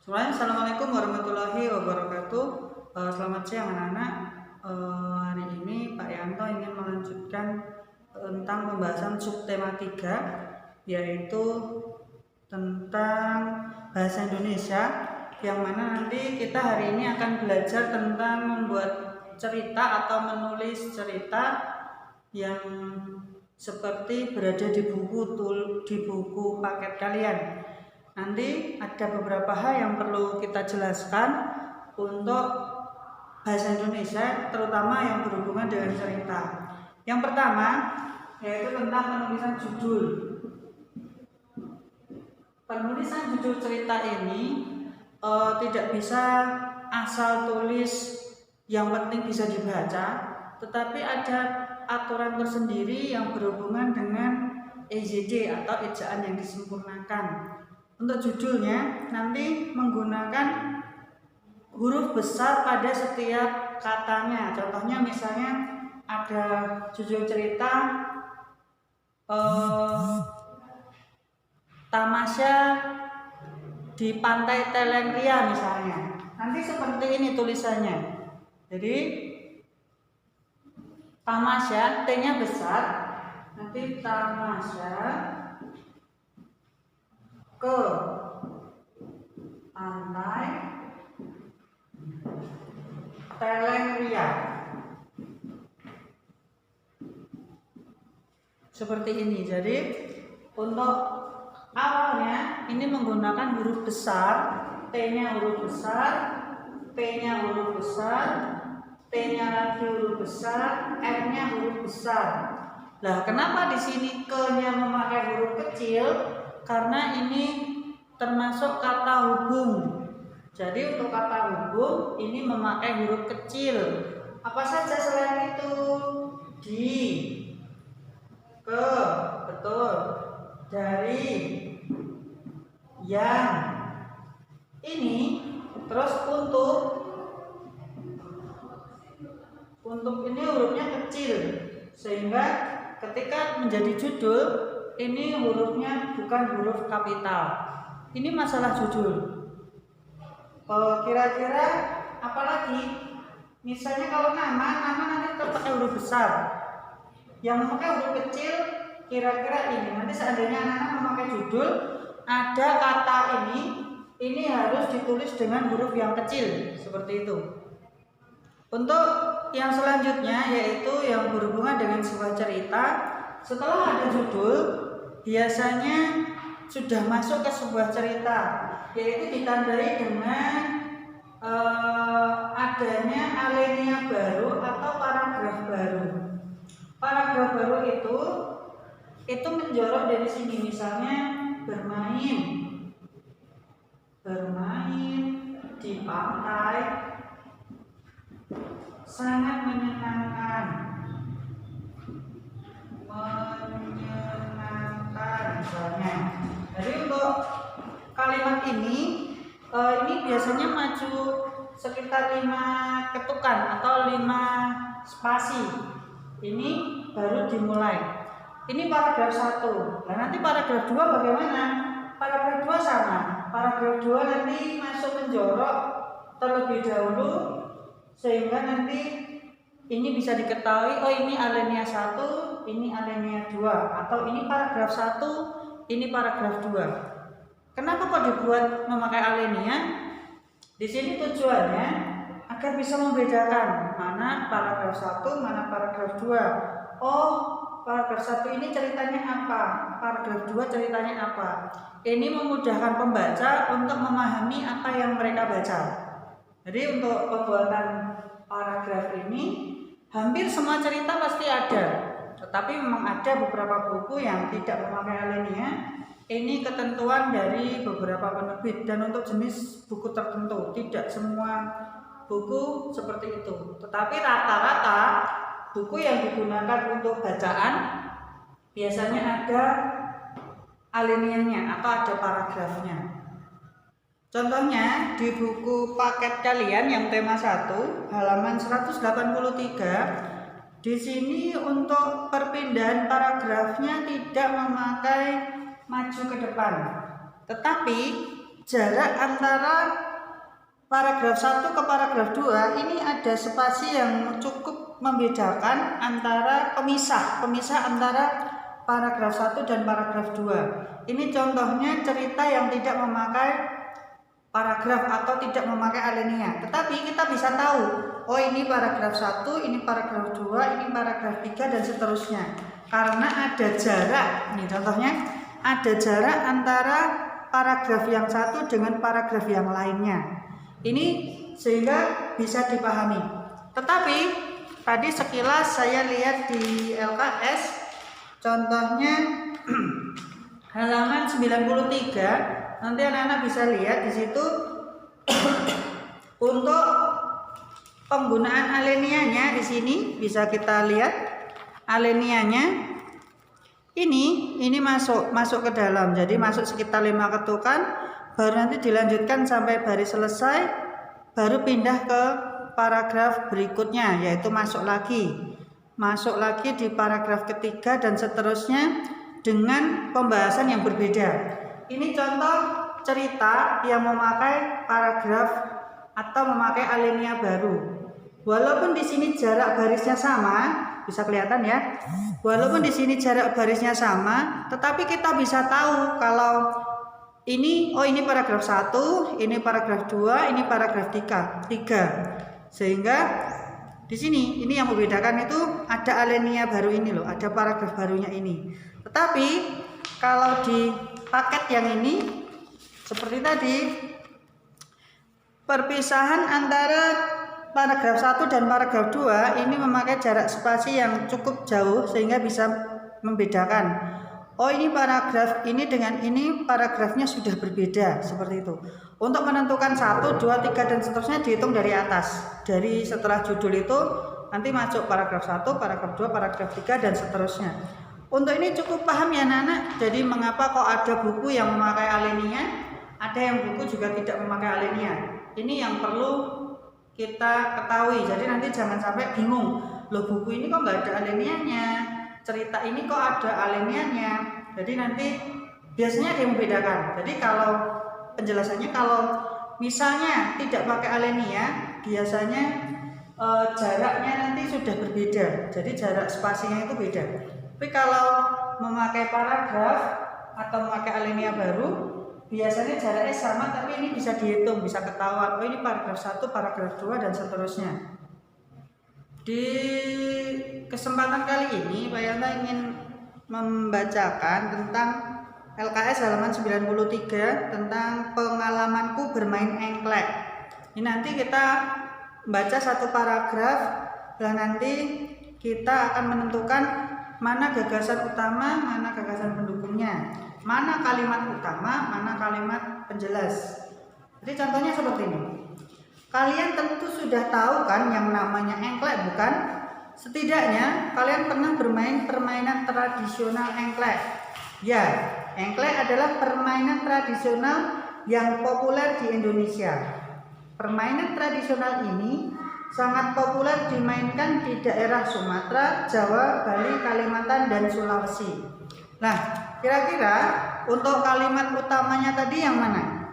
Assalamualaikum warahmatullahi wabarakatuh. Selamat siang anak-anak. Hari ini Pak Yanto ingin melanjutkan tentang pembahasan subtema 3, yaitu tentang bahasa Indonesia, yang mana nanti kita hari ini akan belajar tentang membuat cerita atau menulis cerita yang seperti berada di buku paket kalian. Nanti ada beberapa hal yang perlu kita jelaskan untuk bahasa Indonesia, terutama yang berhubungan dengan cerita. Yang pertama yaitu tentang penulisan judul. Penulisan judul cerita ini tidak bisa asal tulis yang penting bisa dibaca, tetapi ada aturan tersendiri yang berhubungan dengan EYD atau ejaan yang disempurnakan. Untuk judulnya nanti menggunakan huruf besar pada setiap katanya. Contohnya misalnya ada judul cerita Tamasya di Pantai Telengria misalnya. Nanti seperti ini tulisannya. Jadi Tamasya, T-nya besar. Nanti Tamasya ke Pantai Telengria. Seperti ini. Jadi untuk awalnya ini menggunakan huruf besar, T-nya huruf besar, P-nya huruf besar, T-nya lagi huruf besar, R-nya huruf besar. Nah, kenapa di sini ke-nya memakai huruf kecil? Karena ini termasuk kata hubung. Jadi untuk kata hubung ini memakai huruf kecil. Apa saja selain itu? Di, ke, betul. Dari, yang, ini. Terus untuk ini hurufnya kecil, sehingga ketika menjadi judul ini hurufnya bukan huruf kapital. Ini masalah judul. Kira-kira apalagi? Misalnya kalau nama nanti terpakai huruf besar. Yang memakai huruf kecil kira-kira ini. Nanti seandainya anak-anak memakai judul, ada kata ini harus ditulis dengan huruf yang kecil, seperti itu. Untuk yang selanjutnya yaitu yang berhubungan dengan sebuah cerita. Setelah ada judul, biasanya sudah masuk ke sebuah cerita, yaitu ditandai dengan adanya alinea baru atau paragraf baru. Paragraf baru itu menjorok dari sini, misalnya bermain di pantai sangat menyenangkan misalnya. Jadi untuk kalimat ini biasanya maju sekitar 5 ketukan atau 5 spasi. Ini baru dimulai. Ini paragraf 1. Nah, nanti paragraf 2 bagaimana? Paragraf 2 sama. Paragraf 2 nanti masuk menjorok terlebih dahulu, sehingga nanti ini bisa diketahui, oh ini alinea 1, ini alinea 2, atau ini paragraf 1, ini paragraf 2. Kenapa kok dibuat memakai alinea? Di sini tujuannya agar bisa membedakan mana paragraf 1, mana paragraf 2. Oh, paragraf 1 ini ceritanya apa? Paragraf 2 ceritanya apa? Ini memudahkan pembaca untuk memahami apa yang mereka baca. Jadi untuk pembuatan paragraf ini hampir semua cerita pasti ada, tetapi memang ada beberapa buku yang tidak memakai alinea. Ini ketentuan dari beberapa penerbit dan untuk jenis buku tertentu. Tidak semua buku seperti itu, tetapi rata-rata buku yang digunakan untuk bacaan biasanya ada alineanya atau ada paragrafnya. Contohnya di buku paket kalian yang tema 1 halaman 183, di sini untuk perpindahan paragrafnya tidak memakai maju ke depan, tetapi jarak antara paragraf 1 ke paragraf 2 ini ada spasi yang cukup membedakan antara pemisah antara paragraf 1 dan paragraf 2. Ini contohnya cerita yang tidak memakai paragraf atau tidak memakai alinea. Tetapi kita bisa tahu, oh ini paragraf 1, ini paragraf 2, ini paragraf 3 dan seterusnya. Karena ada jarak. Ini contohnya, ada jarak antara paragraf yang satu dengan paragraf yang lainnya. Ini sehingga bisa dipahami. Tetapi tadi sekilas saya lihat di LKS, contohnya halaman 93. Nanti anak-anak bisa lihat di situ untuk penggunaan alineanya di sini bisa kita lihat alineanya. Ini masuk ke dalam. Jadi masuk sekitar 5 ketukan, baru nanti dilanjutkan sampai baris selesai, baru pindah ke paragraf berikutnya, yaitu masuk lagi di paragraf ketiga dan seterusnya dengan pembahasan yang berbeda. Ini contoh cerita yang memakai paragraf atau memakai alinea baru. Walaupun di sini jarak barisnya sama, bisa kelihatan ya. Walaupun di sini jarak barisnya sama, tetapi kita bisa tahu kalau ini paragraf 1, ini paragraf 2, ini paragraf 3. Sehingga di sini ini yang membedakan itu ada alinea baru ini loh, ada paragraf barunya ini. Tetapi kalau di paket yang ini seperti tadi, perpisahan antara paragraf 1 dan paragraf 2 ini memakai jarak spasi yang cukup jauh sehingga bisa membedakan. Oh ini paragraf ini dengan ini paragrafnya sudah berbeda, seperti itu. Untuk menentukan 1, 2, 3 dan seterusnya dihitung dari atas. Dari setelah judul itu nanti masuk paragraf 1, paragraf 2, paragraf 3 dan seterusnya. Untuk ini cukup paham ya anak-anak. Jadi mengapa kok ada buku yang memakai alinea, ada yang buku juga tidak memakai alinea. Ini yang perlu kita ketahui. Jadi nanti jangan sampai bingung, loh buku ini kok nggak ada alineanya, cerita ini kok ada alineanya. Jadi nanti biasanya ada yang membedakan. Jadi kalau penjelasannya, kalau misalnya tidak pakai alinea, biasanya jaraknya nanti sudah berbeda. Jadi jarak spasinya itu beda. Tapi kalau memakai paragraf atau memakai alinea baru, biasanya jaraknya sama, tapi ini bisa dihitung, bisa ketahuan. Oh ini paragraf 1, paragraf 2 dan seterusnya. Di kesempatan kali ini Pak Yanto ingin membacakan tentang LKS halaman 93 tentang pengalamanku bermain engklek. Ini nanti kita baca satu paragraf dan nanti kita akan menentukan mana gagasan utama, mana gagasan pendukungnya, mana kalimat utama, mana kalimat penjelas. Jadi contohnya seperti ini. Kalian tentu sudah tahu kan yang namanya engklek, bukan? Setidaknya kalian pernah bermain permainan tradisional engklek. Ya, engklek adalah permainan tradisional yang populer di Indonesia. Permainan tradisional ini sangat populer dimainkan di daerah Sumatera, Jawa, Bali, Kalimantan, dan Sulawesi. Nah, kira-kira untuk kalimat utamanya tadi yang mana?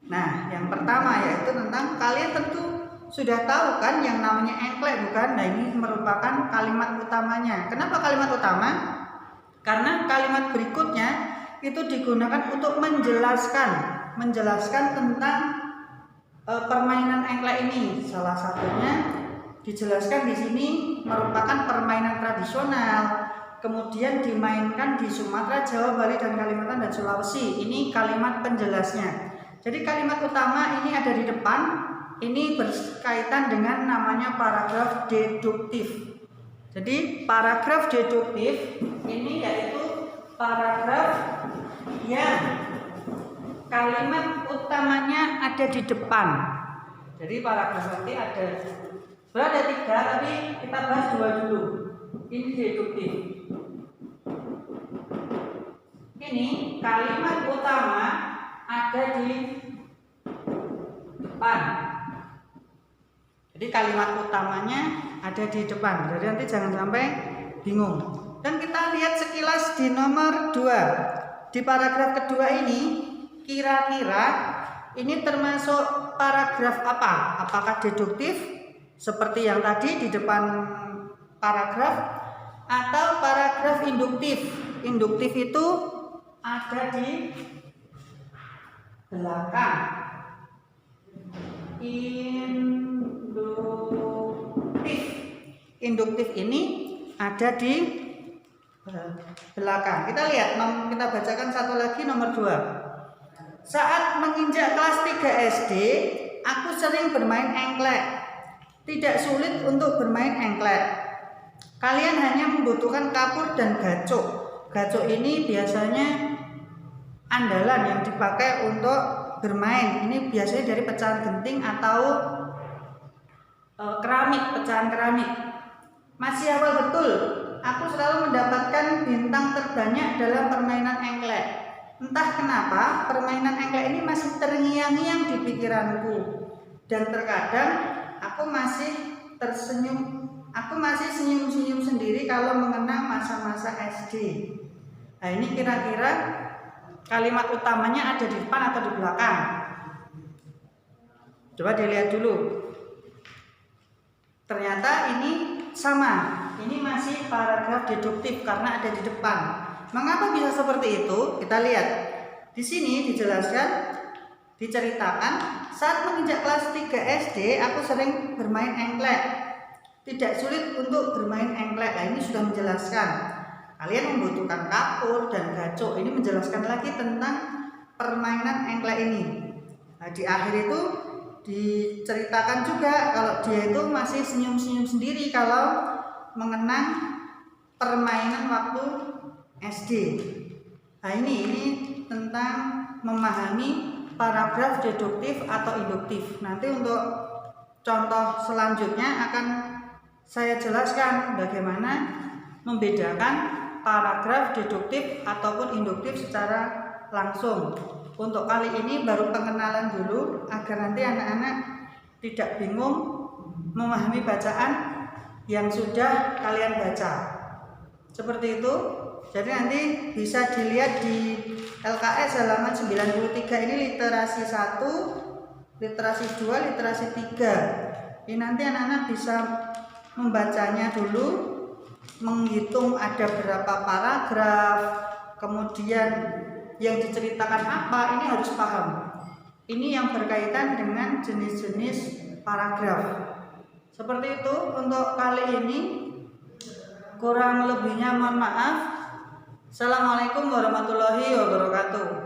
Nah, yang pertama yaitu tentang kalian tentu sudah tahu kan yang namanya engklek, bukan? Nah, ini merupakan kalimat utamanya. Kenapa kalimat utama? Karena kalimat berikutnya itu digunakan untuk menjelaskan tentang permainan engklek ini. Salah satunya dijelaskan di sini merupakan permainan tradisional, kemudian dimainkan di Sumatera, Jawa, Bali, dan Kalimantan dan Sulawesi. Ini kalimat penjelasnya. Jadi kalimat utama ini ada di depan. Ini berkaitan dengan namanya paragraf deduktif. Jadi paragraf deduktif ini yaitu paragraf yang kalimat utamanya ada di depan. Jadi paragraf nanti ada berada 3, tapi kita bahas 2 dulu. Ini deduktif. Ini kalimat utama ada di depan. Jadi kalimat utamanya ada di depan. Jadi nanti jangan sampai bingung. Dan kita lihat sekilas di nomor 2. Di paragraf kedua ini kira-kira ini termasuk paragraf apa? Apakah deduktif seperti yang tadi di depan paragraf atau paragraf induktif? Induktif itu ada di belakang. Induktif ini ada di belakang. Kita lihat, kita bacakan satu lagi, nomor 2. Saat menginjak kelas 3 SD, aku sering bermain engklek. Tidak sulit untuk bermain engklek. Kalian hanya membutuhkan kapur dan gacok. Gacok ini biasanya andalan yang dipakai untuk bermain. Ini biasanya dari pecahan genting atau keramik, pecahan keramik. Masih awal betul, aku selalu mendapatkan bintang terbanyak dalam permainan engklek. Entah kenapa permainan engklek ini masih terngiang-ngiang di pikiranku. Dan terkadang aku masih senyum-senyum sendiri kalau mengenang masa-masa SD. Nah, ini kira-kira kalimat utamanya ada di depan atau di belakang? Coba dilihat dulu. Ternyata ini sama. Ini masih paragraf deduktif karena ada di depan. Mengapa bisa seperti itu? Kita lihat. Di sini dijelaskan, diceritakan, saat menginjak kelas 3 SD, aku sering bermain engklek. Tidak sulit untuk bermain engklek. Nah, ini sudah menjelaskan. Kalian membutuhkan kapur dan gacok. Ini menjelaskan lagi tentang permainan engklek ini. Nah, di akhir itu diceritakan juga kalau dia itu masih senyum-senyum sendiri kalau mengenang permainan waktu SD. Nah, ini tentang memahami paragraf deduktif atau induktif. Nanti untuk contoh selanjutnya akan saya jelaskan bagaimana membedakan paragraf deduktif ataupun induktif secara langsung. Untuk kali ini baru pengenalan dulu agar nanti anak-anak tidak bingung memahami bacaan yang sudah kalian baca. Seperti itu. Jadi nanti bisa dilihat di LKS halaman 93, ini literasi 1, literasi 2, literasi 3. Ini nanti anak-anak bisa membacanya dulu, menghitung ada berapa paragraf, kemudian yang diceritakan apa, ini harus paham. Ini yang berkaitan dengan jenis-jenis paragraf. Seperti itu untuk kali ini. Kurang lebihnya mohon maaf. Assalamualaikum warahmatullahi wabarakatuh.